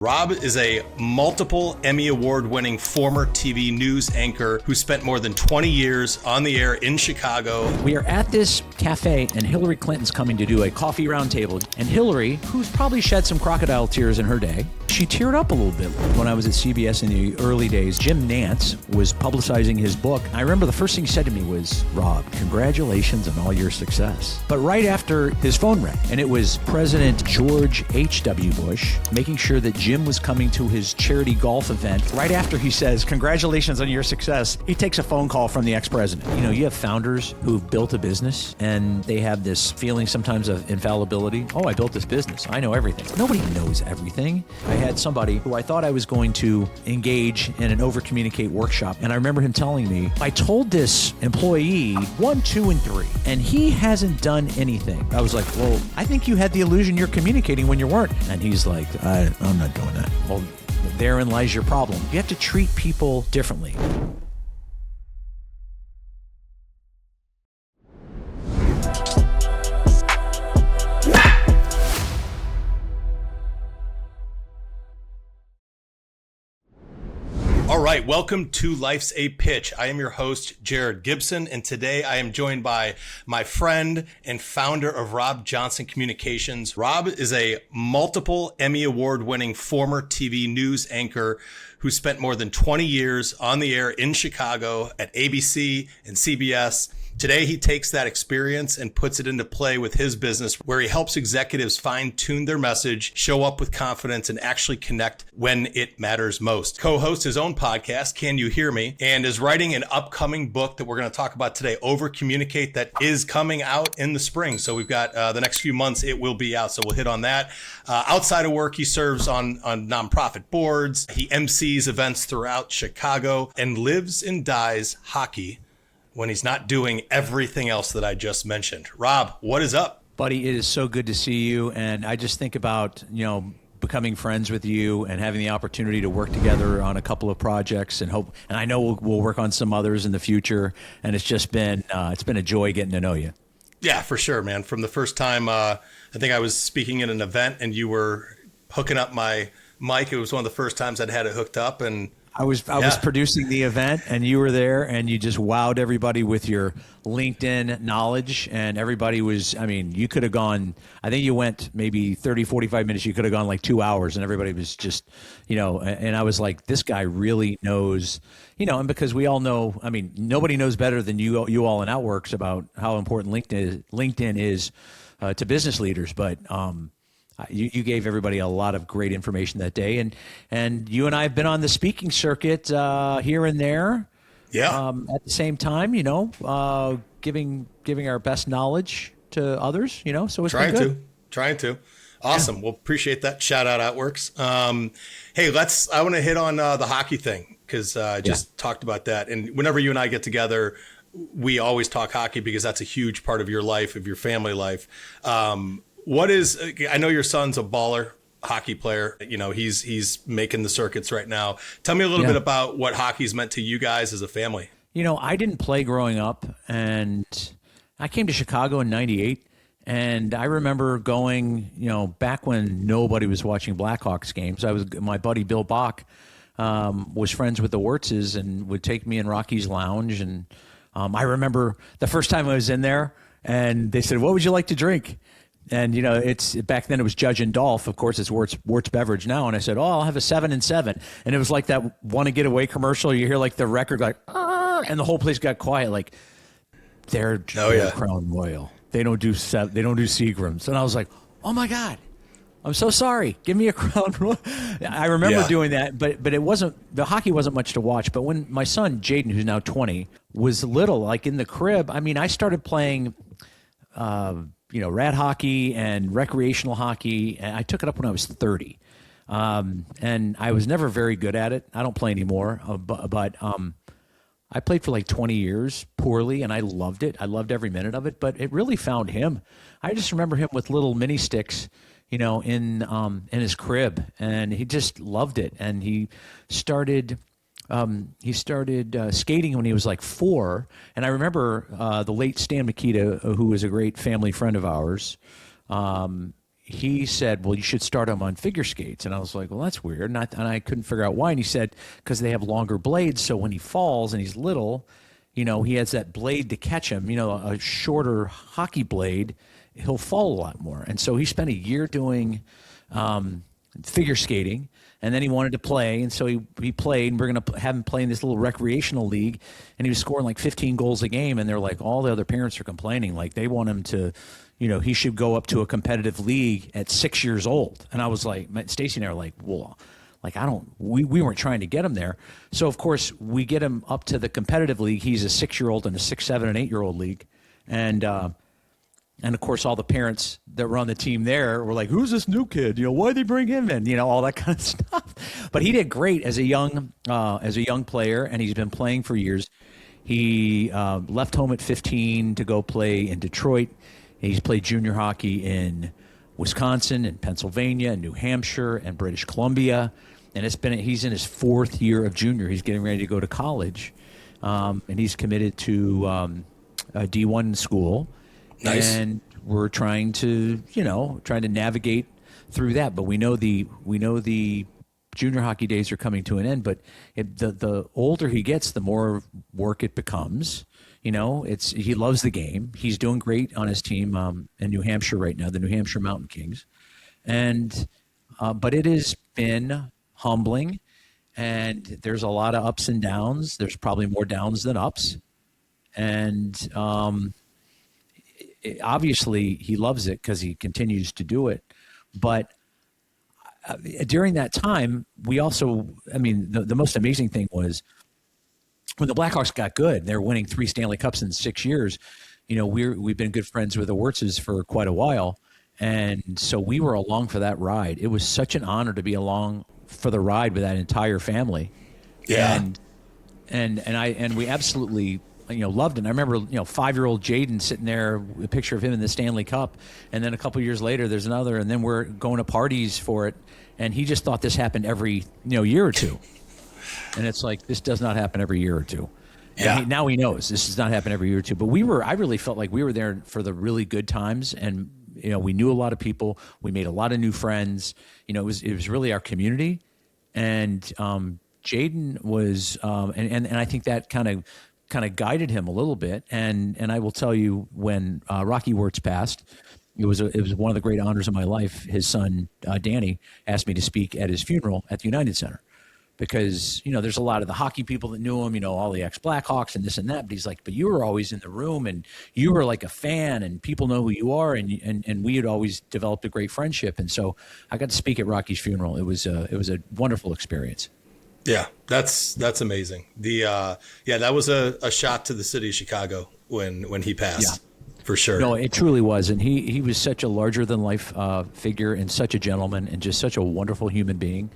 Rob is a multiple Emmy Award-winning former TV news anchor who spent more than 20 years on the air in Chicago. We are at this cafe, and Hillary Clinton's coming to do a coffee roundtable. And Hillary, who's probably shed some crocodile tears in her day, she teared up a little bit. When I was at CBS in the early days, Jim Nantz was publicizing his book. I remember the first thing he said to me was, "Rob, congratulations on all your success." But right after his phone rang, and it was President George H.W. Bush making sure that Jim was coming to his charity golf event. Right after he says, "Congratulations on your success," he takes a phone call from the ex-president. You know, you have founders who've built a business, and they have this feeling sometimes of infallibility. Oh, I built this business. I know everything. Nobody knows everything. I had somebody who I thought I was going to engage in an over-communicate workshop, and I remember him telling me, "I told this employee 1, 2, and 3, and he hasn't done anything." I was like, "Well, I think you had the illusion you're communicating when you weren't." And he's like, I'm not doing that. Well, therein lies your problem. You have to treat people differently. All right, welcome to Life's a Pitch. I am your host, Jared Gibson, and today I am joined by my friend and founder of Rob Johnson Communications. Rob is a multiple Emmy Award-winning former TV news anchor who spent more than 20 years on the air in Chicago at ABC and CBS. Today, he takes that experience and puts it into play with his business, where he helps executives fine-tune their message, show up with confidence, and actually connect when it matters most. Co-hosts his own podcast, Can You Hear Me? And is writing an upcoming book that we're going to talk about today, Over Communicate, that is coming out in the spring. So we've got the next few months, it will be out. So we'll hit on that. Outside of work, he serves on nonprofit boards. He MCs events throughout Chicago and lives and dies hockey when he's not doing everything else that I just mentioned. Rob, what is up? Buddy, it is so good to see you. And I just think about, becoming friends with you and having the opportunity to work together on a couple of projects and I know we'll work on some others in the future. And it's just been, it's been a joy getting to know you. Yeah, for sure, man. From the first time, I think I was speaking at an event and you were hooking up my mic. It was one of the first times I'd had it hooked up, and I was producing the event, and you were there, and you just wowed everybody with your LinkedIn knowledge. And everybody was, you could have gone, I think you went maybe 30, 45 minutes. You could have gone like 2 hours, and everybody was just, and I was like, this guy really knows, and because we all know, nobody knows better than you all in Outworks about how important LinkedIn is to business leaders. But, you gave everybody a lot of great information that day, and you and I have been on the speaking circuit here and there. Yeah. At the same time, giving our best knowledge to others. So it's been good. Trying to. Awesome. Yeah. Well, appreciate that. Shout out Outworks. Hey, I want to hit on the hockey thing because I just talked about that, and whenever you and I get together, we always talk hockey because that's a huge part of your life, of your family life. I know your son's a baller hockey player. He's making the circuits right now. Tell me a little bit about what hockey's meant to you guys as a family. I didn't play growing up, and I came to Chicago in '98, and I remember going, back when nobody was watching Blackhawks games. My buddy Bill Bach was friends with the Wirtzes and would take me in Rocky's Lounge, and I remember the first time I was in there, and they said, "What would you like to drink?" And, it's back then it was Judge and Dolph. Of course, it's Wirtz beverage now. And I said, I'll have a 7 and 7. And it was like that Want to Get Away commercial. You hear like the record like, and the whole place got quiet. Like, they're Crown Royal. They don't do Seagrams. And I was like, oh my God, I'm so sorry. Give me a Crown Royal. I remember doing that, but the hockey wasn't much to watch. But when my son, Jaden, who's now 20, was little, like in the crib, I started playing, rad hockey and recreational hockey. And I took it up when I was 30. And I was never very good at it. I don't play anymore, but I played for like 20 years poorly, and I loved it. I loved every minute of it, but it really found him. I just remember him with little mini sticks, in his crib, and he just loved it. And he started skating when he was like 4. And I remember the late Stan Mikita, who was a great family friend of ours. he said, well, you should start him on figure skates. And I was like, well, that's weird. And I couldn't figure out why. And he said, because they have longer blades. So when he falls and he's little, he has that blade to catch him, a shorter hockey blade, he'll fall a lot more. And so he spent a year doing figure skating, and then he wanted to play. And so he played, and we're going to have him play in this little recreational league. And he was scoring like 15 goals a game. And they're like, all the other parents are complaining. Like they want him to, he should go up to a competitive league at 6 years old. And I was like, Stacy and I were like, well, like we weren't trying to get him there. So of course we get him up to the competitive league. He's a 6-year-old in a 6, 7, and 8-year-old league. And of course all the parents that were on the team there were like, who's this new kid? Why'd they bring him in? All that kind of stuff. But he did great as a young player, and he's been playing for years. He left home at 15 to go play in Detroit. He's played junior hockey in Wisconsin and Pennsylvania and New Hampshire and British Columbia. And he's in his 4th year of junior. He's getting ready to go to college. And he's committed to a D1 school. Nice. And we're trying to navigate through that. But we know the junior hockey days are coming to an end. But the older he gets, the more work it becomes. He loves the game. He's doing great on his team in New Hampshire right now, the New Hampshire Mountain Kings. And but it has been humbling, and there's a lot of ups and downs. There's probably more downs than ups. And obviously he loves it because he continues to do it. But during that time, we also, the most amazing thing was, when the Blackhawks got good, they're winning 3 Stanley Cups in 6 years. We've been good friends with the Wirtzes for quite a while, and so we were along for that ride. It was such an honor to be along for the ride with that entire family. Yeah, and we absolutely loved it. And I remember 5-year-old Jaden sitting there, a picture of him in the Stanley Cup, and then a couple years later there's another, and then we're going to parties for it, and he just thought this happened every year or two. And it's like, this does not happen every year or two. And now he knows this does not happen every year or two. But I really felt like we were there for the really good times. And, we knew a lot of people. We made a lot of new friends. It was really our community. And Jaden was, and I think that kind of guided him a little bit. And I will tell you, when Rocky Wirtz passed, it was one of the great honors of my life. His son, Danny, asked me to speak at his funeral at the United Center. Because, there's a lot of the hockey people that knew him, all the ex-Blackhawks and this and that. But he's like, but you were always in the room, and you were like a fan, and people know who you are. And we had always developed a great friendship. And so I got to speak at Rocky's funeral. It was a wonderful experience. Yeah, that's amazing. That was a shot to the city of Chicago when he passed. Yeah. For sure. No, it truly was. And he was such a larger than life figure, and such a gentleman, and just such a wonderful human being.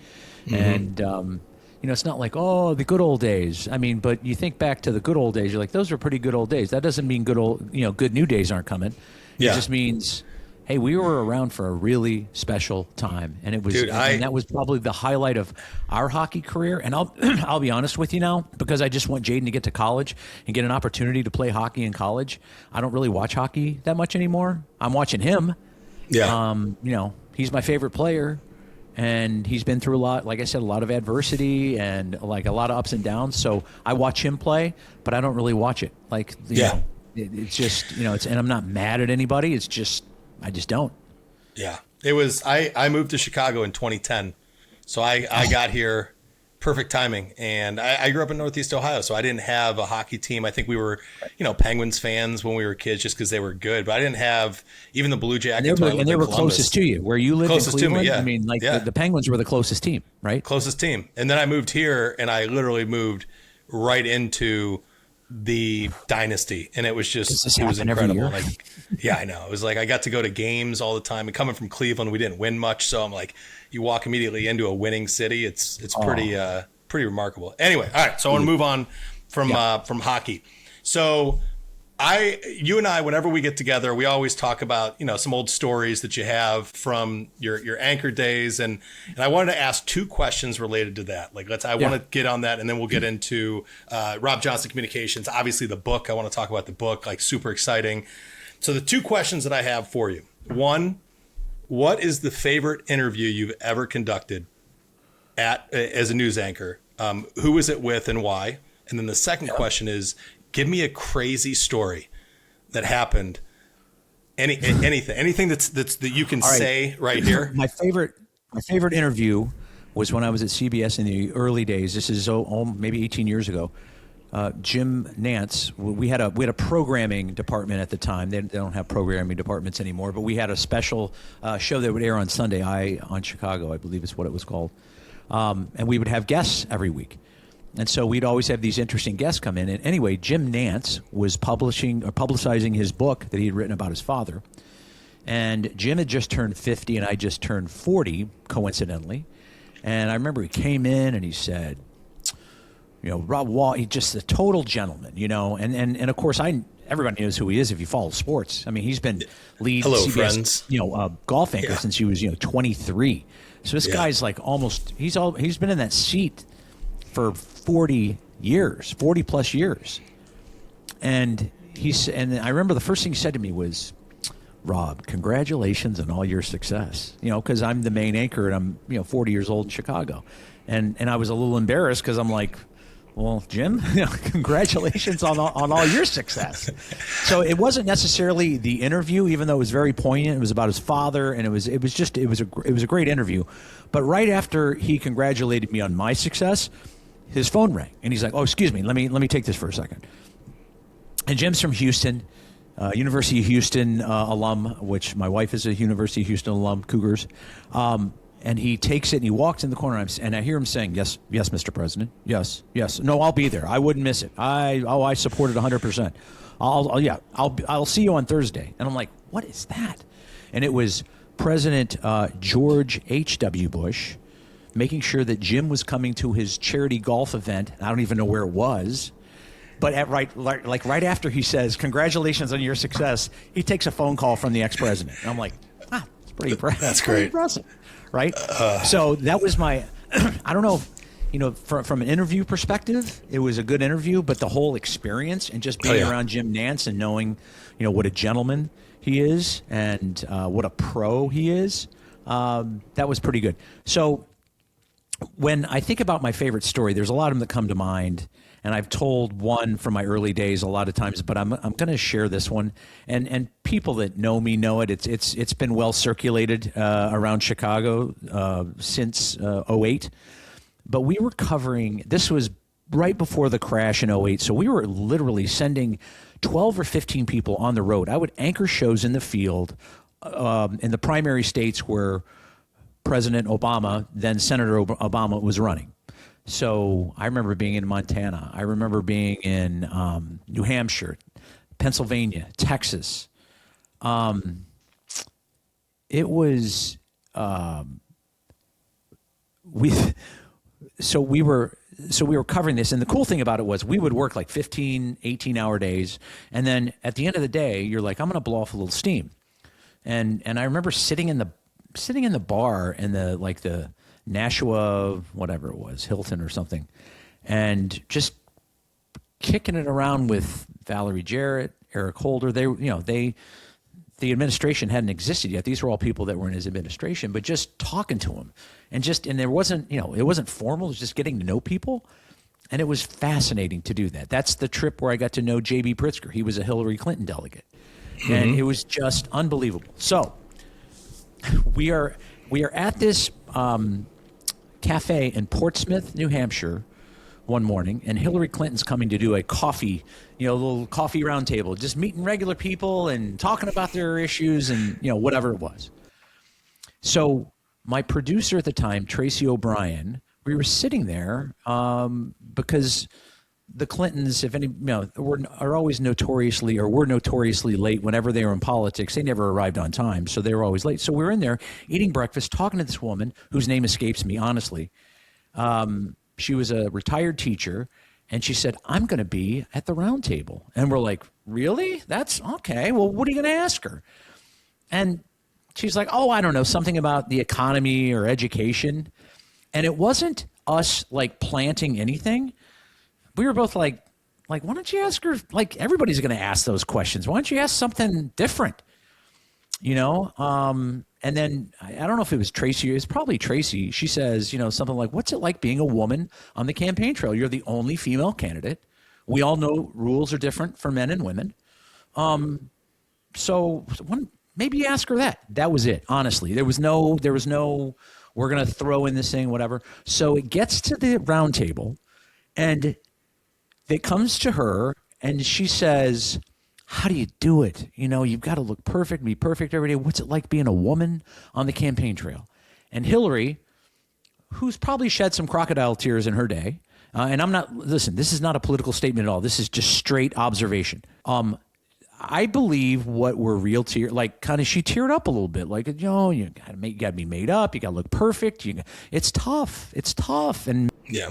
Mm-hmm. And, it's not like, the good old days. But you think back to the good old days, you're like, those were pretty good old days. That doesn't mean good new days aren't coming. Yeah. It just means, hey, we were around for a really special time. And it was, and that was probably the highlight of our hockey career. And I'll be honest with you now, because I just want Jaden to get to college and get an opportunity to play hockey in college. I don't really watch hockey that much anymore. I'm watching him. Yeah. He's my favorite player. And he's been through a lot, like I said, a lot of adversity and like a lot of ups and downs. So I watch him play, but I don't really watch it. Like, it's just, and I'm not mad at anybody. It's just, I just don't. Yeah. It was, I moved to Chicago in 2010. So I got here, perfect timing. And I grew up in Northeast Ohio, so I didn't have a hockey team. I think we were, Penguins fans when we were kids just because they were good. But I didn't have even the Blue Jackets. And they were closest to you. Where you lived closest in Cleveland, to me, yeah. The Penguins were the closest team, right? Closest team. And then I moved here, and I literally moved right into the dynasty, and it was just, it was incredible. Like, yeah, I know. It was like I got to go to games all the time. And coming from Cleveland, we didn't win much, so I'm like, you walk immediately into a winning city. It's pretty remarkable. Anyway, all right. So I want to move on from hockey. So you and I, whenever we get together, we always talk about, some old stories that you have from your anchor days. And I wanted to ask 2 questions related to that. Like, I want to get on that, and then we'll get into Rob Johnson Communications. Obviously the book, I want to talk about the book, like super exciting. So the 2 questions that I have for you. One, What is the favorite interview you've ever conducted as a news anchor? Who was it with and why? And then the second question is, give me a crazy story that happened. Anything that you can say right here. My favorite interview was when I was at CBS in the early days. This is maybe 18 years ago. Jim Nantz. We had a programming department at the time. They don't have programming departments anymore, but we had a special show that would air on Sunday, on Chicago, I believe is what it was called. And we would have guests every week. And so we'd always have these interesting guests come in. And anyway, Jim Nantz was publicizing his book that he had written about his father. And Jim had just turned 50 and I just turned 40, coincidentally. And I remember he came in and he said, Rob Wall, he's just a total gentleman, and of course everybody knows who he is if you follow sports. I mean, he's been lead CBS, golf anchor since he was 23. So this guy's like he's been in that seat for 40 plus years. And I remember the first thing he said to me was, Rob, congratulations on all your success. Because I'm the main anchor and I'm 40 years old in Chicago. And I was a little embarrassed because I'm like, well, Jim, congratulations on all your success. So it wasn't necessarily the interview, even though it was very poignant. It was about his father, and it was a great interview. But right after he congratulated me on my success, his phone rang, and he's like, "Oh, excuse me, let me take this for a second." And Jim's from Houston, University of Houston alum, which my wife is a University of Houston alum, Cougars. And he takes it and he walks in the corner and I hear him saying, yes, Mr. President. Yes. No, I'll be there. I wouldn't miss it. I support it 100%. I'll see you on Thursday. And I'm like, what is that? And it was President George H.W. Bush making sure that Jim was coming to his charity golf event. I don't even know where it was. But right after he says, congratulations on your success, he takes a phone call from the ex-president. And I'm like, it's pretty impressive. That's great. Impressive. Right? So that was my, I don't know, from an interview perspective, it was a good interview, but the whole experience and just being around Jim Nantz and knowing, what a gentleman he is and what a pro he is, that was pretty good. So when I think about my favorite story, there's a lot of them that come to mind. And I've told one from my early days a lot of times, but I'm going to share this one. And people that know me know it. It's been well circulated around Chicago since 2008. But we were covering, this was right before the crash in 2008. So we were literally sending 12 or 15 people on the road. I would anchor shows in the field in the primary states where President Obama, then Senator Obama, was running. So I remember being in Montana. I remember being in New Hampshire, Pennsylvania, Texas. It was we were covering this, and the cool thing about it was we would work like 15, 18-hour days, and then at the end of the day, you're like, I'm going to blow off a little steam. And I remember sitting in the bar in the Nashua, whatever it was, Hilton or something, and just kicking it around with Valerie Jarrett, Eric Holder. The administration hadn't existed yet. These were all people that were in his administration, but just talking to him and there wasn't, it wasn't formal. It was just getting to know people. And it was fascinating to do that. That's the trip where I got to know J.B. Pritzker. He was a Hillary Clinton delegate. Mm-hmm. And it was just unbelievable. So we are at this cafe in Portsmouth, New Hampshire, one morning, and Hillary Clinton's coming to do a coffee, a little coffee roundtable, just meeting regular people and talking about their issues and, whatever it was. So my producer at the time, Tracy O'Brien, we were sitting there because the Clintons, if any, are always notoriously late whenever they were in politics. They never arrived on time, so they were always late. So we were in there eating breakfast, talking to this woman whose name escapes me, honestly. She was a retired teacher, and she said, I'm going to be at the round table. And we're like, really? That's okay. Well, what are you going to ask her? And she's like, I don't know, something about the economy or education. And it wasn't us planting anything. We were both like, why don't you ask her? Everybody's going to ask those questions. Why don't you ask something different? And And then I don't know if it was Tracy. It's probably Tracy. She says, something like, "What's it like being a woman on the campaign trail? You're the only female candidate. We all know rules are different for men and women. So maybe ask her that." That was it. Honestly, there was no. We're gonna throw in this thing, whatever. So it gets to the round table, and it comes to her, and she says, "How do you do it? You've got to look perfect, be perfect every day. What's it like being a woman on the campaign trail?" And Hillary, who's probably shed some crocodile tears in her day, and listen, this is not a political statement at all. This is just straight observation. I believe what were real tears, like kind of she teared up a little bit, like, you got to be made up. You got to look perfect. It's tough. It's tough. And yeah.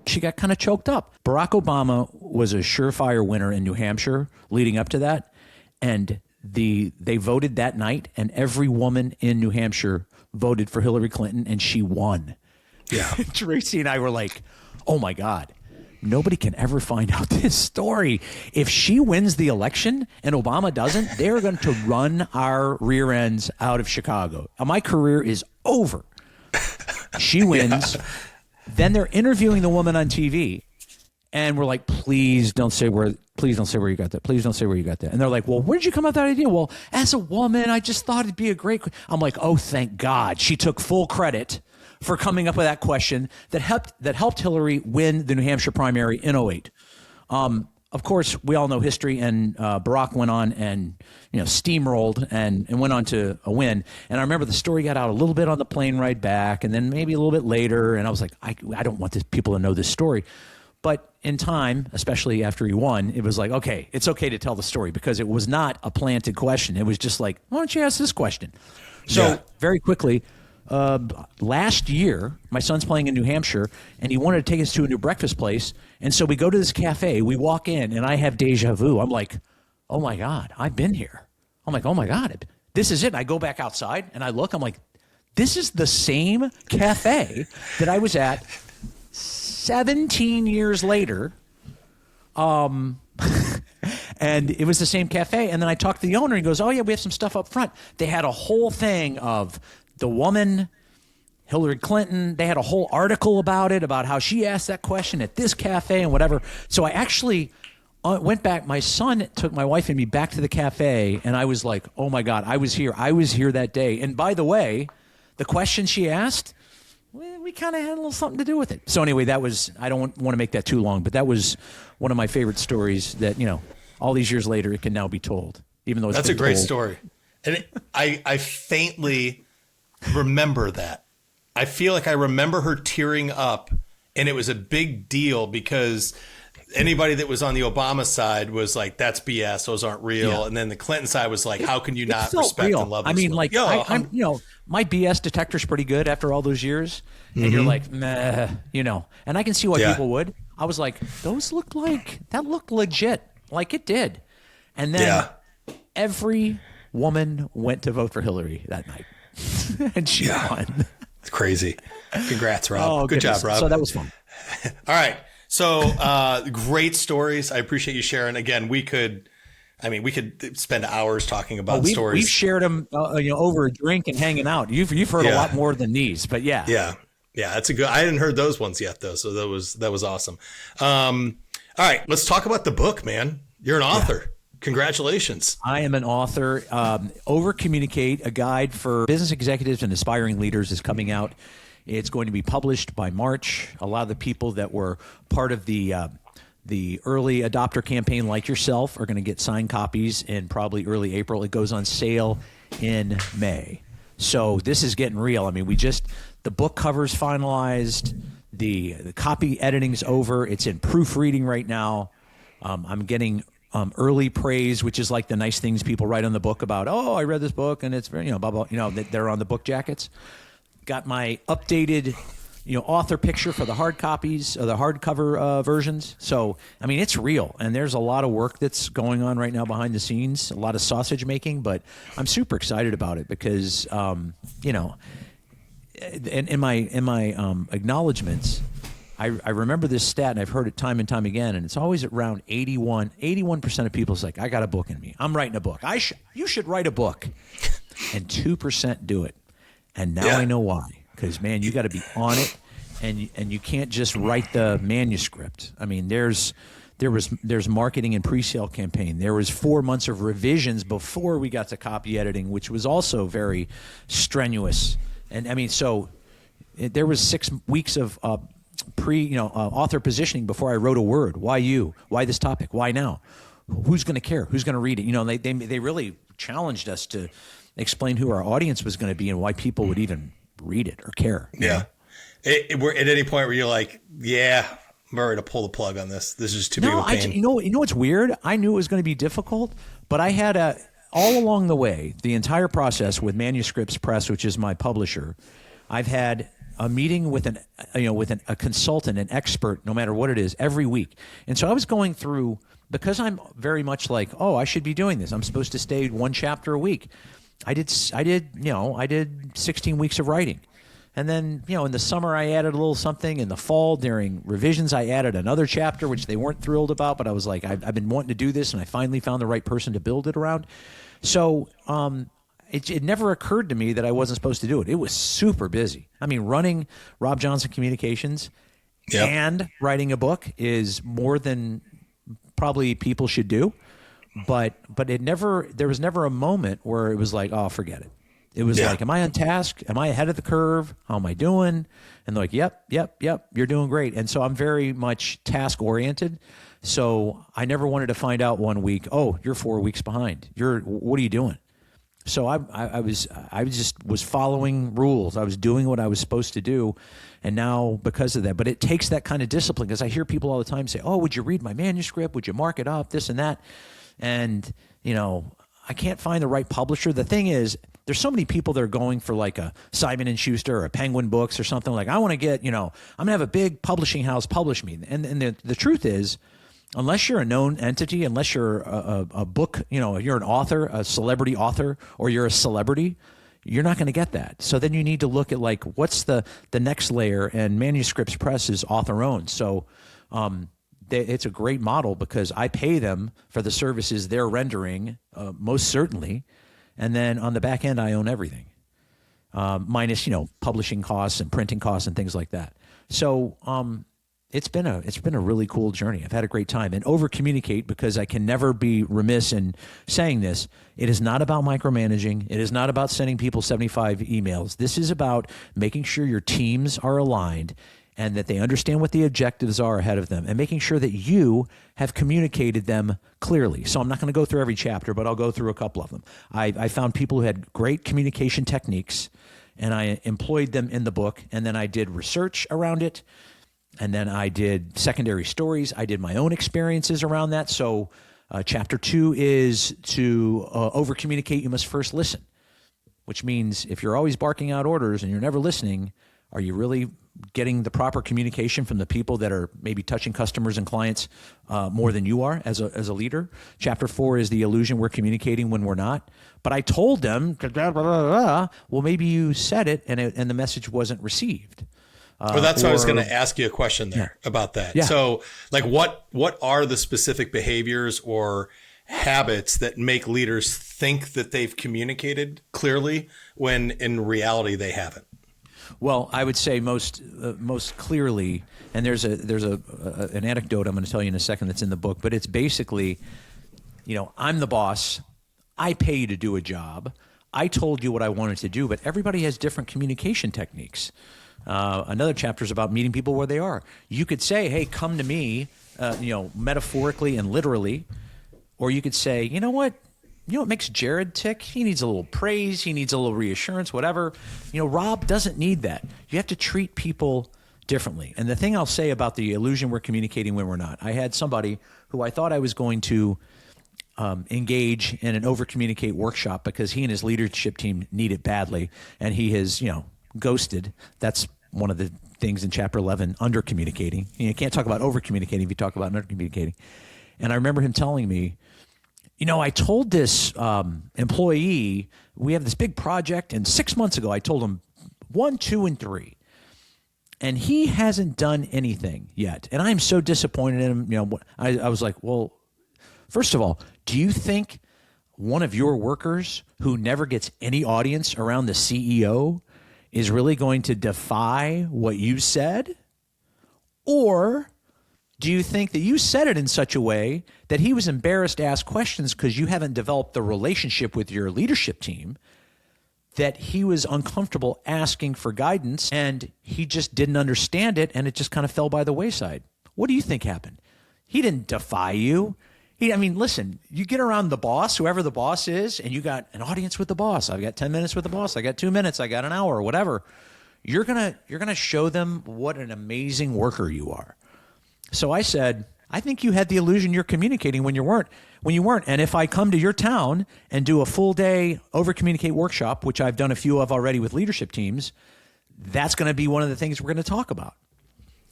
She got kind of choked up. Barack Obama was a surefire winner in New Hampshire leading up to that. And they voted that night, and every woman in New Hampshire voted for Hillary Clinton, and she won. Yeah. Tracy and I were like, oh my God, nobody can ever find out this story. If she wins the election and Obama doesn't, they're going to run our rear ends out of Chicago. My career is over. She wins. Yeah. Then they're interviewing the woman on TV, and we're like, please don't say where you got that. Please don't say where you got that. And they're like, well, where did you come up with that idea? Well, as a woman, I just thought it'd be a great. I'm like, oh, thank God. She took full credit for coming up with that question that helped Hillary win the New Hampshire primary in 2008. Of course, we all know history, and Barack went on and steamrolled and went on to a win. And I remember the story got out a little bit on the plane ride back, and then maybe a little bit later. And I was like, I don't want people to know this story. But in time, especially after he won, it was like, okay, it's okay to tell the story, because it was not a planted question. It was just like, why don't you ask this question? So very quickly, last year, my son's playing in New Hampshire, and he wanted to take us to a new breakfast place. And so we go to this cafe, we walk in, and I have deja vu. I'm like, oh my God, I've been here. I'm like, oh my God, this is it. And I go back outside and I look, I'm like, this is the same cafe that I was at 17 years later. And it was the same cafe. And then I talked to the owner, and he goes, oh yeah, we have some stuff up front. They had a whole thing of the woman, Hillary Clinton. They had a whole article about it, about how she asked that question at this cafe and whatever. So I actually went back. My son took my wife and me back to the cafe, and I was like, oh my God, I was here. I was here that day. And by the way, the question she asked, we kind of had a little something to do with it. So anyway, that was, I don't want to make that too long, but that was one of my favorite stories that, all these years later, it can now be told, even though it's That's a great story. And I faintly remember that. I feel like I remember her tearing up, and it was a big deal because anybody that was on the Obama side was like, that's BS. Those aren't real. Yeah. And then the Clinton side was like, how can you not respect real. And love this? I mean, like, I'm my BS detector's pretty good after all those years. And you're like, meh, and I can see why people would. I was like, that looked legit. Like it did. And then every woman went to vote for Hillary that night. And she won. It's crazy. Congrats, Rob. Oh, good job, Rob. So that was fun. All right. So great stories. I appreciate you sharing. Again, we could spend hours talking about stories. We've shared them over a drink and hanging out. You've heard a lot more than these, but yeah. Yeah. That's a good. I hadn't heard those ones yet though. So that was awesome. All right, let's talk about the book, man. You're an author. Yeah. Congratulations. I am an author. Over Communicate, a guide for business executives and aspiring leaders is coming out. It's going to be published by March. A lot of the people that were part of the early adopter campaign, like yourself, are going to get signed copies in probably early April. It goes on sale in May. So this is getting real. I mean, the book cover's finalized. The copy editing's over. It's in proofreading right now. I'm getting early praise, which is like the nice things people write on the book about, oh, I read this book and it's very, blah, blah, they're on the book jackets. Got my updated, author picture for the hard copies or the hardcover versions. So, I mean, it's real. And there's a lot of work that's going on right now behind the scenes, a lot of sausage making, but I'm super excited about it because, in my acknowledgments, I remember this stat, and I've heard it time and time again, and it's always around 81% of people is like, I got a book in me. I'm writing a book. You should write a book. and 2% do it. And now Yeah. I know why. Because, man, you got to be on it, and you can't just write the manuscript. I mean, there's marketing and pre-sale campaign. There was 4 months of revisions before we got to copy editing, which was also very strenuous. And I mean, there was 6 weeks of author positioning before I wrote a word. Why you? Why this topic? Why now? Who's going to care? Who's going to read it? You know, they really challenged us to explain who our audience was going to be and why people would even read it or care. Yeah. We're at any point where you're like, yeah, I'm ready to pull the plug on this. This is too big of a pain. You know what's weird? I knew it was going to be difficult, but I had all along the way, the entire process with Manuscripts Press, which is my publisher, I've had a meeting with a consultant, an expert, no matter what it is, every week. And so I was going through, because I'm very much like, oh, I should be doing this. I'm supposed to stay 1 chapter a week. I did 16 weeks of writing. And then, in the summer I added a little something. In the fall during revisions, I added another chapter, which they weren't thrilled about, but I was like, I've been wanting to do this, and I finally found the right person to build it around. So, it never occurred to me that I wasn't supposed to do it. It was super busy. I mean, running Rob Johnson Communications and writing a book is more than probably people should do. But there was never a moment where it was like, oh, forget it. It was like, am I on task? Am I ahead of the curve? How am I doing? And they're like, yep, you're doing great. And so I'm very much task oriented. So I never wanted to find out 1 week, oh, you're 4 weeks behind. What are you doing? So I was following rules. I was doing what I was supposed to do, and now because of that. But it takes that kind of discipline, because I hear people all the time say, "Oh, would you read my manuscript? Would you mark it up? This and that." And I can't find the right publisher. The thing is, there's so many people that are going for like a Simon and Schuster or a Penguin Books or something. Like, I want to get, I'm gonna have a big publishing house publish me. And the truth is, unless you're a known entity, unless you're a book, you're an author, a celebrity author, or you're a celebrity, you're not going to get that. So then you need to look at like, what's the next layer, and Manuscripts Press is author owned. So it's a great model because I pay them for the services they're rendering, most certainly. And then on the back end, I own everything, minus, publishing costs and printing costs and things like that. So, it's been a really cool journey. I've had a great time. And over communicate, because I can never be remiss in saying this. It is not about micromanaging. It is not about sending people 75 emails. This is about making sure your teams are aligned and that they understand what the objectives are ahead of them, and making sure that you have communicated them clearly. So I'm not going to go through every chapter, but I'll go through a couple of them. I found people who had great communication techniques, and I employed them in the book, and then I did research around it. And then I did secondary stories. I did my own experiences around that. So chapter 2 is to over-communicate, you must first listen, which means if you're always barking out orders and you're never listening, are you really getting the proper communication from the people that are maybe touching customers and clients more than you are as a leader? Chapter 4 is the illusion we're communicating when we're not. But I told them, well, maybe you said it and the message wasn't received. Well, that's why I was going to ask you a question there about that. Yeah. So, like, what are the specific behaviors or habits that make leaders think that they've communicated clearly when in reality they haven't? Well, I would say most clearly, and there's an anecdote I'm going to tell you in a second that's in the book, but it's basically, I'm the boss. I pay you to do a job. I told you what I wanted to do, but everybody has different communication techniques. Another chapter is about meeting people where they are. You could say, hey, come to me, metaphorically and literally. Or you could say, you know what makes Jared tick? He needs a little praise. He needs a little reassurance, whatever. Rob doesn't need that. You have to treat people differently. And the thing I'll say about the illusion we're communicating when we're not, I had somebody who I thought I was going to engage in an over-communicate workshop because he and his leadership team need it badly. And he has, ghosted. That's one of the things in chapter 11, under communicating. You can't talk about over communicating if you talk about under communicating. And I remember him telling me, I told this employee, we have this big project, and 6 months ago I told him 1, 2, and 3. And he hasn't done anything yet. And I'm so disappointed in him. I was like, well, first of all, do you think one of your workers who never gets any audience around the CEO is really going to defy what you said? Or do you think that you said it in such a way that he was embarrassed to ask questions because you haven't developed the relationship with your leadership team, that he was uncomfortable asking for guidance and he just didn't understand it and it just kind of fell by the wayside? What do you think happened? He didn't defy you. Listen, you get around the boss, whoever the boss is, and you got an audience with the boss. I've got 10 minutes with the boss. I got 2 minutes. I got an hour, whatever. You're gonna show them what an amazing worker you are. So I said, I think you had the illusion you're communicating when you weren't. And if I come to your town and do a full day over communicate workshop, which I've done a few of already with leadership teams, that's going to be one of the things we're going to talk about.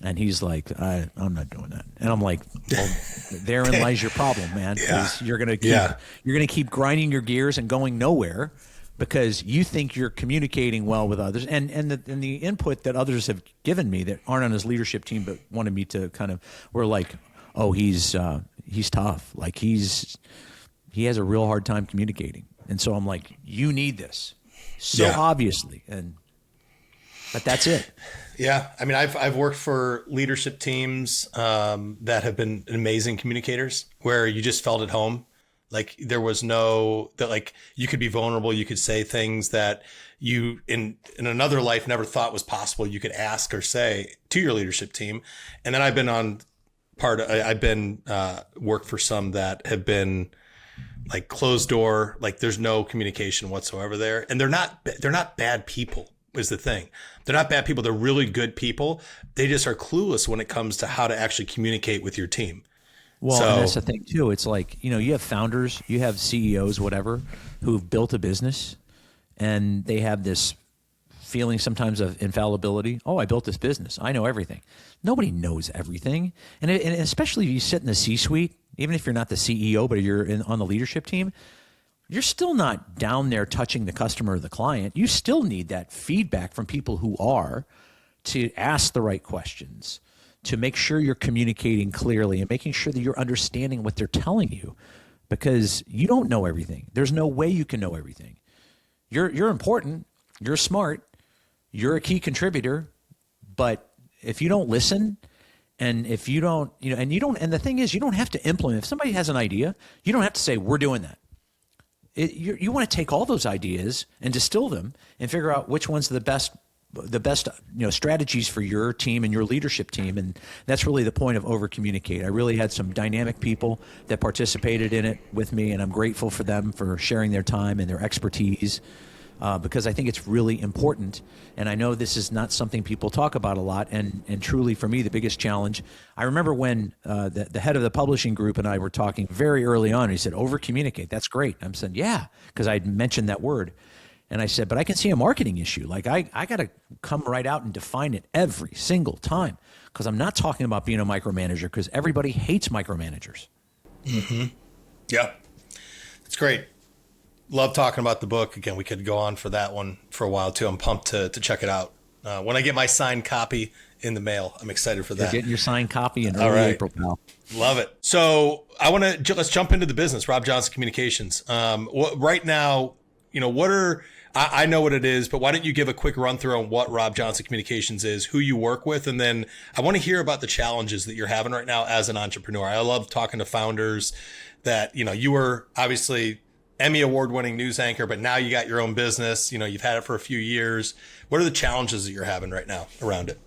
And he's like, I'm not doing that. And I'm like, well, therein lies your problem, man. Yeah. You're going to keep grinding your gears and going nowhere because you think you're communicating well with others. And the input that others have given me that aren't on his leadership team but wanted me to were like, oh, he's tough. Like he has a real hard time communicating. And so I'm like, you need this obviously. But that's it. Yeah. I mean, I've worked for leadership teams that have been amazing communicators where you just felt at home. Like there was like you could be vulnerable. You could say things that you in another life never thought was possible. You could ask or say to your leadership team. And then I've been worked for some that have been like closed door, like there's no communication whatsoever there. And they're not bad people is the thing. They're not bad people. They're really good people. They just are clueless when it comes to how to actually communicate with your team. Well, and that's the thing too. It's like, you have founders, you have CEOs, whatever, who've built a business and they have this feeling sometimes of infallibility. Oh, I built this business. I know everything. Nobody knows everything. And especially if you sit in the C-suite, even if you're not the CEO, but you're on the leadership team, you're still not down there touching the customer or the client. You still need that feedback from people who are to ask the right questions, to make sure you're communicating clearly and making sure that you're understanding what they're telling you, because you don't know everything. There's no way you can know everything. You're important. You're smart. You're a key contributor. But if you don't listen, and if you don't, and the thing is, you don't have to implement. If somebody has an idea, you don't have to say, we're doing that. You want to take all those ideas and distill them and figure out which one's the best strategies for your team and your leadership team. And that's really the point of over communicate. I really had some dynamic people that participated in it with me, and I'm grateful for them for sharing their time and their expertise. Because I think it's really important. And I know this is not something people talk about a lot. And truly, for me, the biggest challenge, I remember when the head of the publishing group and I were talking very early on. He said, over communicate. That's great. I'm saying, yeah, because I'd mentioned that word. And I said, but I can see a marketing issue. Like I got to come right out and define it every single time, because I'm not talking about being a micromanager, because everybody hates micromanagers. Mm-hmm. Yeah, that's great. Love talking about the book. Again, we could go on for that one for a while too. I'm pumped to check it out. When I get my signed copy in the mail, I'm excited for that. You're getting your signed copy in early April, pal. Love it. So let's jump into the business. Rob Johnson Communications. Right now, I know what it is, but why don't you give a quick run through on what Rob Johnson Communications is, who you work with, and then I want to hear about the challenges that you're having right now as an entrepreneur. I love talking to founders that, you were obviously Emmy award-winning news anchor, but now you got your own business. You've had it for a few years. What are the challenges that you're having right now around it?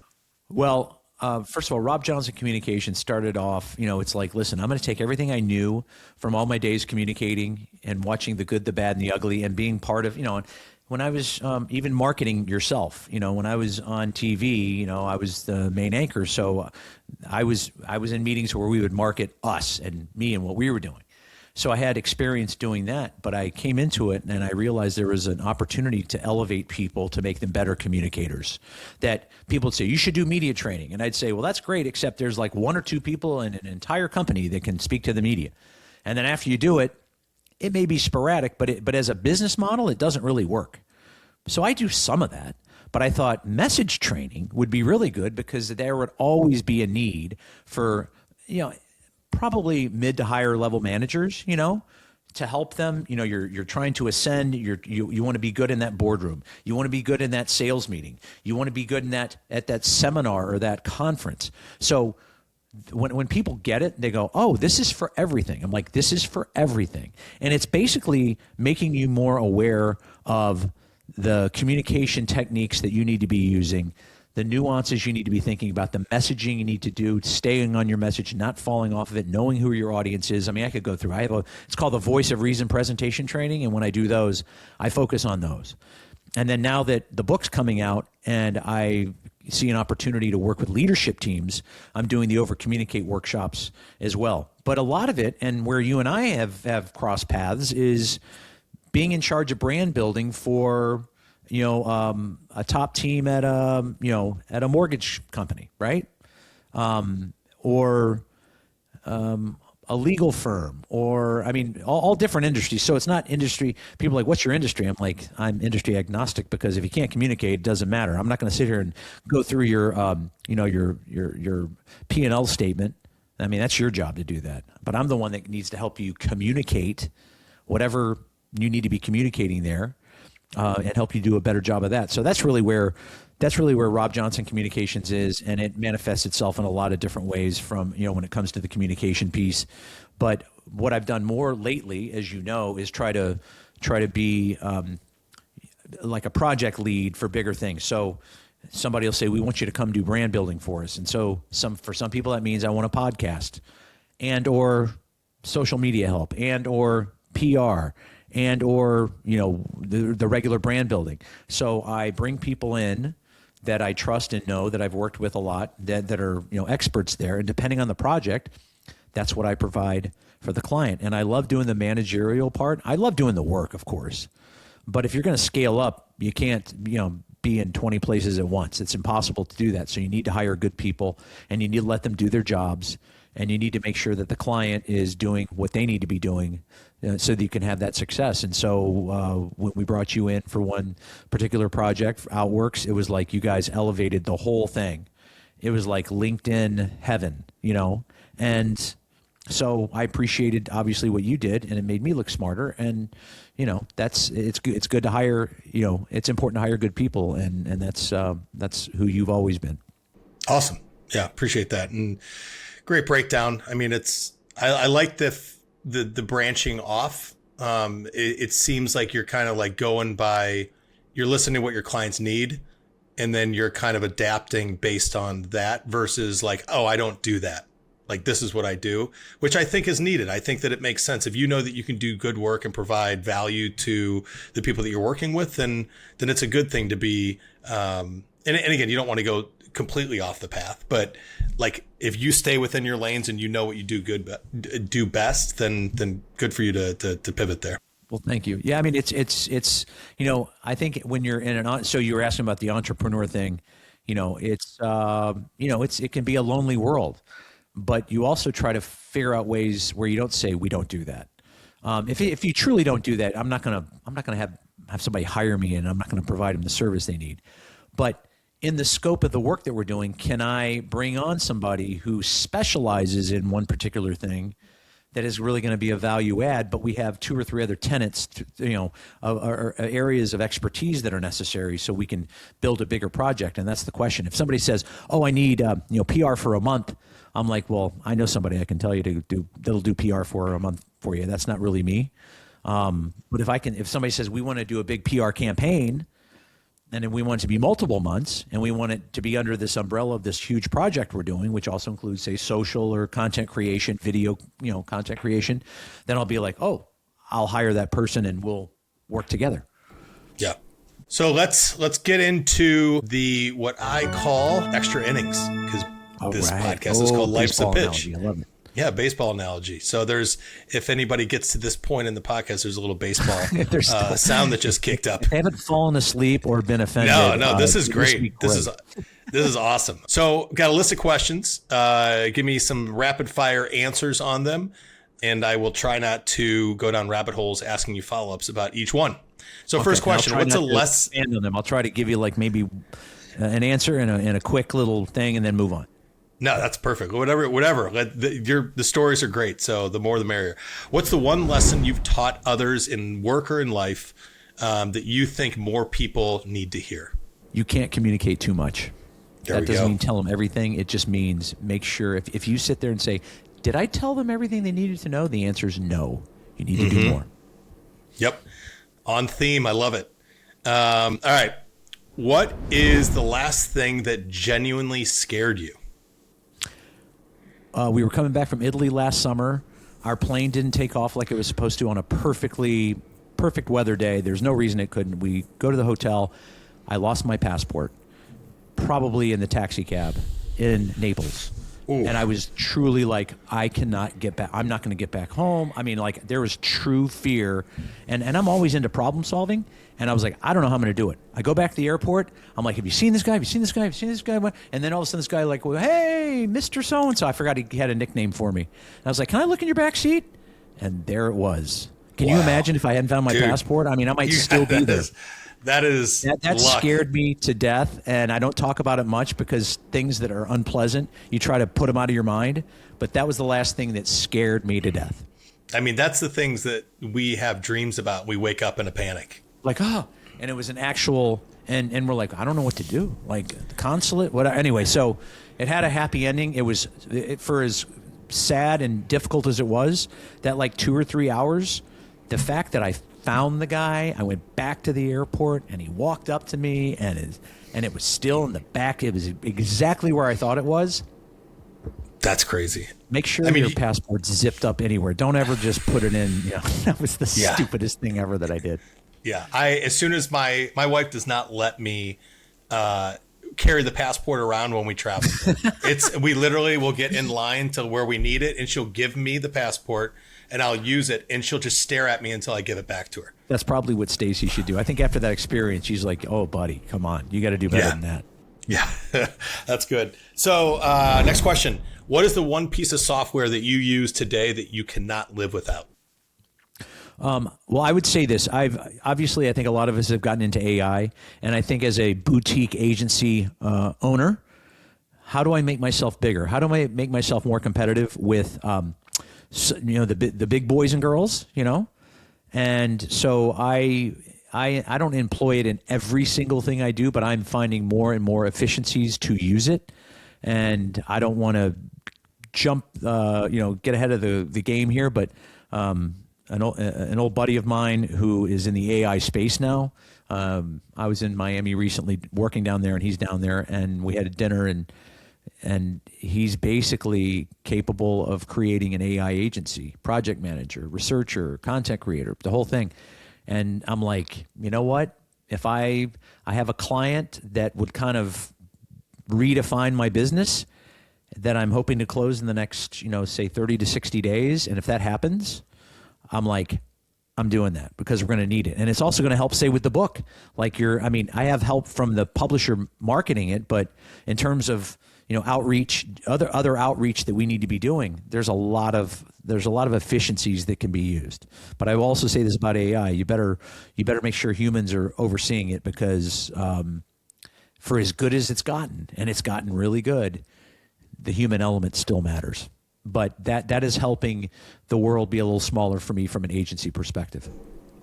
Well, first of all, Rob Johnson Communications started off, it's like, listen, I'm going to take everything I knew from all my days communicating and watching the good, the bad, and the ugly, and being part of, when I was even marketing yourself, when I was on TV, I was the main anchor. So I was in meetings where we would market us and me and what we were doing. So I had experience doing that, but I came into it and I realized there was an opportunity to elevate people, to make them better communicators. That people would say, you should do media training. And I'd say, well, that's great, except there's like one or two people in an entire company that can speak to the media. And then after you do it, it may be sporadic, but as a business model, it doesn't really work. So I do some of that, but I thought message training would be really good, because there would always be a need for, probably mid to higher level managers, to help them. You know, you're trying to ascend. You want to be good in that boardroom. You want to be good in that sales meeting. You want to be good in that seminar or that conference. So when people get it, they go, oh, this is for everything. I'm like, this is for everything. And it's basically making you more aware of the communication techniques that you need to be using, the nuances you need to be thinking about, the messaging you need to do, staying on your message, not falling off of it, knowing who your audience is. I mean, I could go through. It's called the Voice of Reason presentation training. And when I do those, I focus on those. And then now that the book's coming out and I see an opportunity to work with leadership teams, I'm doing the Over Communicate workshops as well. But a lot of it, and where you and I have crossed paths, is being in charge of brand building for, a top team at a mortgage company, right? Or a legal firm, or all different industries. So it's not industry. People are like, what's your industry? I'm like, I'm industry agnostic, because if you can't communicate, it doesn't matter. I'm not going to sit here and go through your P&L statement. I mean, that's your job to do that. But I'm the one that needs to help you communicate whatever you need to be communicating there, and help you do a better job of that. So that's really where Rob Johnson Communications is, and it manifests itself in a lot of different ways from, when it comes to the communication piece. But what I've done more lately, as you know, is try to be like a project lead for bigger things. So somebody will say, we want you to come do brand building for us. And so for some people, that means I want a podcast and or social media help and or PR and or, the regular brand building. So I bring people in that I trust and know, that I've worked with a lot, that are, experts there. And depending on the project, that's what I provide for the client. And I love doing the managerial part. I love doing the work, of course. But if you're going to scale up, you can't, be in 20 places at once. It's impossible to do that. So you need to hire good people, and you need to let them do their jobs. And you need to make sure that the client is doing what they need to be doing, so that you can have that success. And so when we brought you in for one particular project, Outworks, it was like you guys elevated the whole thing. It was like LinkedIn heaven, And so I appreciated obviously what you did, and it made me look smarter. And it's good to hire. It's important to hire good people, and that's who you've always been. Awesome. Yeah, appreciate that. And great breakdown. I mean, I like the branching off. It seems like you're kind of like going by, you're listening to what your clients need, and then you're kind of adapting based on that, versus like, oh, I don't do that. Like, this is what I do, which I think is needed. I think that it makes sense. If you know that you can do good work and provide value to the people that you're working with, then it's a good thing to be. And again, you don't want to go completely off the path, but like, if you stay within your lanes and you know what you do best, then good for you to pivot there. Well, thank you. Yeah, I mean, it's I think when you're in so you were asking about the entrepreneur thing, it can be a lonely world, but you also try to figure out ways where you don't say we don't do that. If you truly don't do that, I'm not gonna have somebody hire me, and I'm not gonna provide them the service they need. But in the scope of the work that we're doing, can I bring on somebody who specializes in one particular thing that is really going to be a value add, but we have 2 or 3 other tenants, or areas of expertise that are necessary, so we can build a bigger project? And that's the question. If somebody says, "Oh, I need PR for a month," I'm like, "Well, I know somebody I can tell you that'll do PR for a month for you." That's not really me. But if somebody says we want to do a big PR campaign, and then we want it to be multiple months, and we want it to be under this umbrella of this huge project we're doing, which also includes, say, social or content creation, video, content creation, then I'll be like, oh, I'll hire that person and we'll work together. Yeah. So let's get into what I call extra innings, because this podcast is called Life's a Pitch. Analogy. I love it. Yeah, baseball analogy. So if anybody gets to this point in the podcast, there's a little baseball sound that just kicked up. If they haven't fallen asleep or been offended. No, this is great. This is awesome. So got a list of questions. Give me some rapid fire answers on them, and I will try not to go down rabbit holes asking you follow-ups about each one. So okay, first question, what's a less... on them. I'll try to give you like maybe an answer and a quick little thing, and then move on. No, that's perfect. Whatever. The stories are great. So the more the merrier. What's the one lesson you've taught others in work or in life that you think more people need to hear? You can't communicate too much. That doesn't mean tell them everything. It just means make sure if you sit there and say, did I tell them everything they needed to know? The answer is no. You need to do more. Yep. On theme. I love it. All right. What is the last thing that genuinely scared you? We were coming back from Italy last summer. Our plane didn't take off like it was supposed to on a perfect weather day. There's no reason it couldn't. We go to the hotel. I lost my passport, probably in the taxi cab in Naples. Ooh. And I was truly like, I cannot get back. I'm not going to get back home. I mean, like, there was true fear. And I'm always into problem solving. And I was like, I don't know how I'm going to do it. I go back to the airport. I'm like, have you seen this guy? Have you seen this guy? Have you seen this guy? And then all of a sudden this guy like, well, hey, Mr. So-and-so. I forgot he had a nickname for me. And I was like, can I look in your back seat? And there it was. Can you imagine if I hadn't found my passport? I mean, I might still be there. That scared me to death, and I don't talk about it much because things that are unpleasant, you try to put them out of your mind. But that was the last thing that scared me to death. I mean, that's the things that we have dreams about. We wake up in a panic. Like, and it was an actual, and we're like, I don't know what to do. Like the consulate, what? Anyway, so it had a happy ending. It was for as sad and difficult as it was. That like 2 or 3 hours, the fact that I found the guy, I went back to the airport, and he walked up to me, and it was still in the back. It was exactly where I thought it was. That's crazy. Make sure your passport's zipped up anywhere. Don't ever just put it in. You know, that was the stupidest thing ever that I did. Yeah, as soon as my wife does not let me carry the passport around when we travel. We literally will get in line till where we need it, and she'll give me the passport, and I'll use it, and she'll just stare at me until I give it back to her. That's probably what Stacy should do. I think after that experience, she's like, "Oh, buddy, come on, you got to do better than that." Yeah, that's good. So, next question: what is the one piece of software that you use today that you cannot live without? Well, I would say this. I think a lot of us have gotten into AI, and I think as a boutique agency owner, how do I make myself bigger? How do I make myself more competitive with, the big boys and girls? You know, and so I don't employ it in every single thing I do, but I'm finding more and more efficiencies to use it, and I don't want to jump, get ahead of the game here, but. An old buddy of mine who is in the AI space now. I was in Miami recently working down there, and he's down there, and we had a dinner, and he's basically capable of creating an AI agency, project manager, researcher, content creator, the whole thing. And I'm like, you know what? If I have a client that would kind of redefine my business that I'm hoping to close in the next, say 30 to 60 days, and if that happens, I'm like, I'm doing that because we're going to need it. And it's also going to help, say, with the book. Like I have help from the publisher marketing it, but in terms of, outreach, other outreach that we need to be doing, there's a lot of efficiencies that can be used. But I will also say this about AI. You better make sure humans are overseeing it because for as good as it's gotten, and it's gotten really good, the human element still matters. But that is helping the world be a little smaller for me from an agency perspective.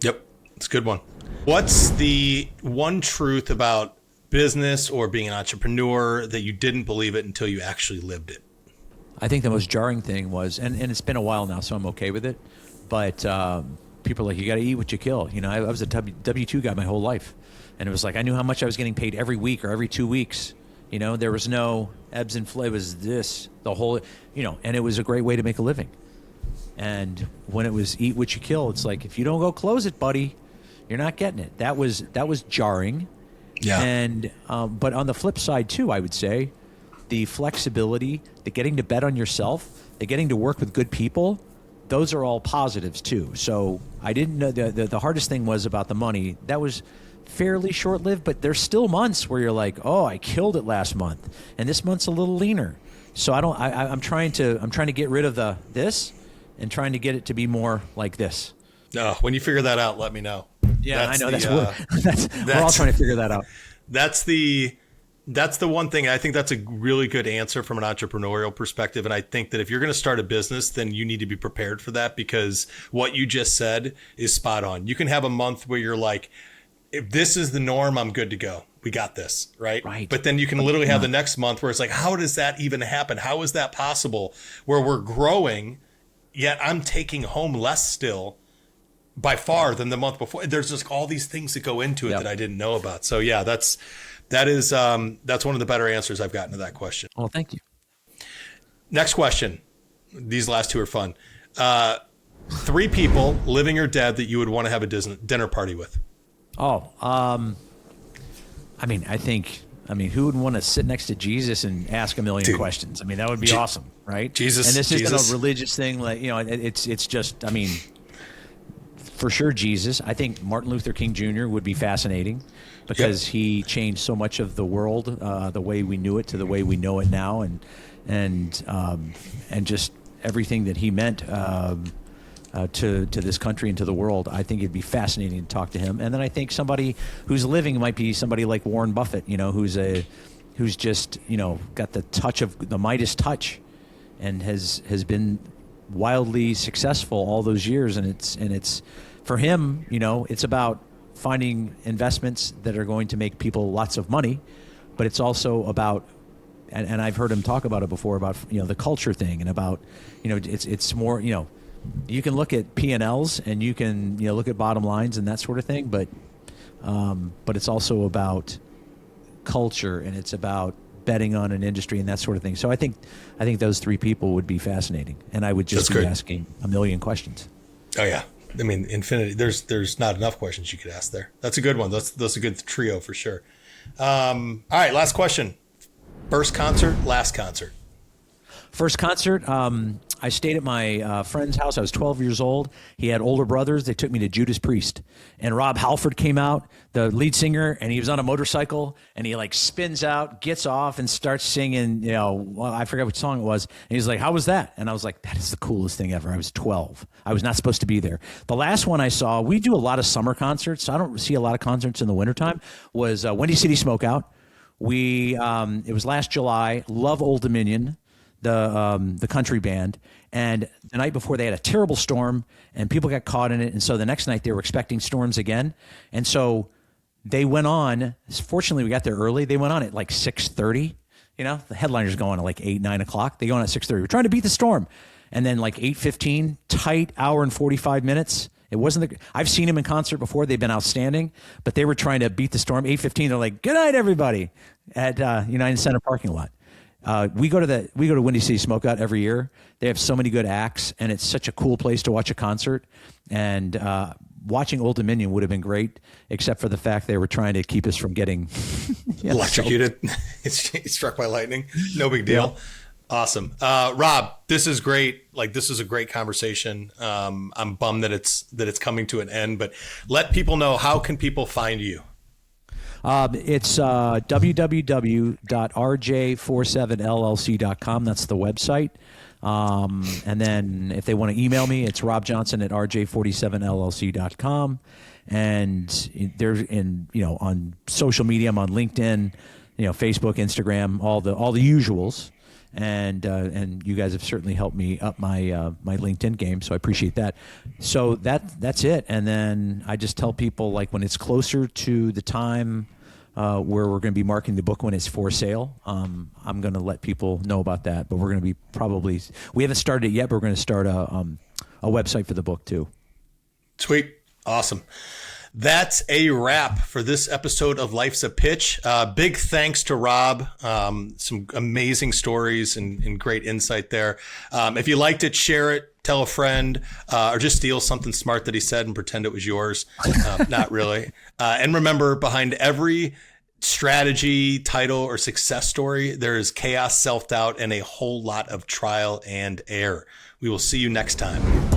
Yep, it's a good one. What's the one truth about business or being an entrepreneur that you didn't believe it until you actually lived it? I think the most jarring thing was, and it's been a while now, so I'm okay with it, but people are like, you got to eat what you kill. I was a W-2 guy my whole life, and it was like I knew how much I was getting paid every week or every 2 weeks. There was no ebbs and flows. It was the whole, and it was a great way to make a living. And when it was eat what you kill, it's like, if you don't go close it, buddy, you're not getting it. That was jarring. Yeah. And, but on the flip side too, I would say the flexibility, the getting to bet on yourself, the getting to work with good people, those are all positives too. So I didn't know the hardest thing was about the money. That was fairly short-lived, but there's still months where you're like, oh, I killed it last month, and this month's a little leaner. So I'm trying to get rid of this and trying to get it to be more like this. No, when you figure that out, let me know. Yeah, I know we're all trying to figure that out. That's the That's the one thing. I think that's a really good answer from an entrepreneurial perspective. And I think that if you're going to start a business, then you need to be prepared for that, because what you just said is spot on. You can have a month where you're like, if this is the norm, I'm good to go. We got this, right? Right. But then you can literally have the next month where it's like, how does that even happen? How is that possible? Where we're growing, yet I'm taking home less still by far than the month before. There's just all these things that go into it that I didn't know about. So yeah, that's one of the better answers I've gotten to that question. Well, thank you. Next question. These last two are fun. 3 people, living or dead, that you would want to have a dinner party with. Oh, I mean, who would want to sit next to Jesus and ask a million questions? I mean, that would be awesome, right? Jesus. And this isn't a religious thing. Like, it's just, I mean, for sure, Jesus. I think Martin Luther King Jr. would be fascinating, because he changed so much of the world, the way we knew it to the way we know it now, and just everything that he meant to this country and to the world. I think it'd be fascinating to talk to him. And then I think somebody who's living might be somebody like Warren Buffett, who's just got the Midas touch, and has been wildly successful all those years. And it's for him, it's about finding investments that are going to make people lots of money, but it's also about, and I've heard him talk about it before, about the culture thing, and about it's more, you can look at P&Ls and you can look at bottom lines and that sort of thing, but it's also about culture, and it's about betting on an industry and that sort of thing. So I think those 3 people would be fascinating, and I would just be asking a million questions. Oh yeah. I mean, infinity. There's not enough questions you could ask there. That's a good one. That's a good trio for sure. All right, last question. First concert, last concert. First concert, I stayed at my friend's house. I was 12 years old. He had older brothers. They took me to Judas Priest. And Rob Halford came out, the lead singer, and he was on a motorcycle, and he spins out, gets off, and starts singing, I forget which song it was. And he's like, how was that? And I was like, that is the coolest thing ever. I was 12. I was not supposed to be there. The last one I saw, we do a lot of summer concerts. So I don't see a lot of concerts in the wintertime, was Windy City Smokeout. It was last July. Love Old Dominion, the country band, and the night before they had a terrible storm and people got caught in it, and so the next night they were expecting storms again, and so they went on. Fortunately, we got there early. They went on at 6:30. The headliners go on at 8, 9 o'clock. They go on at 6:30. We're trying to beat the storm, and then 8:15, tight hour and 45 minutes. It wasn't I've seen them in concert before. They've been outstanding, but they were trying to beat the storm. 8:15, they're like, good night, everybody, at United Center parking lot. We go to Windy City Smokeout every year. They have so many good acts, and it's such a cool place to watch a concert. And watching Old Dominion would have been great, except for the fact they were trying to keep us from getting electrocuted. It's struck by lightning. No big deal. Yeah. Awesome. Rob, this is great. This is a great conversation. I'm bummed that it's coming to an end, but let people know, how can people find you? It's www.rj47llc.com. That's the website. And then if they want to email me, it's robjohnson@rj47llc.com. And there's on social media, I'm on LinkedIn, Facebook, Instagram, all the usuals. And you guys have certainly helped me up my my LinkedIn game, so I appreciate that. So that's it. And then I just tell people, when it's closer to the time where we're going to be marketing the book when it's for sale, I'm going to let people know about that. But we're going to be we haven't started it yet, but we're going to start a website for the book too. Sweet. Awesome. That's a wrap for this episode of Life's a Pitch. Big thanks to Rob. Some amazing stories and great insight there. If you liked it, share it, tell a friend, or just steal something smart that he said and pretend it was yours. Not really. And remember, behind every strategy, title, or success story, there is chaos, self-doubt, and a whole lot of trial and error. We will see you next time.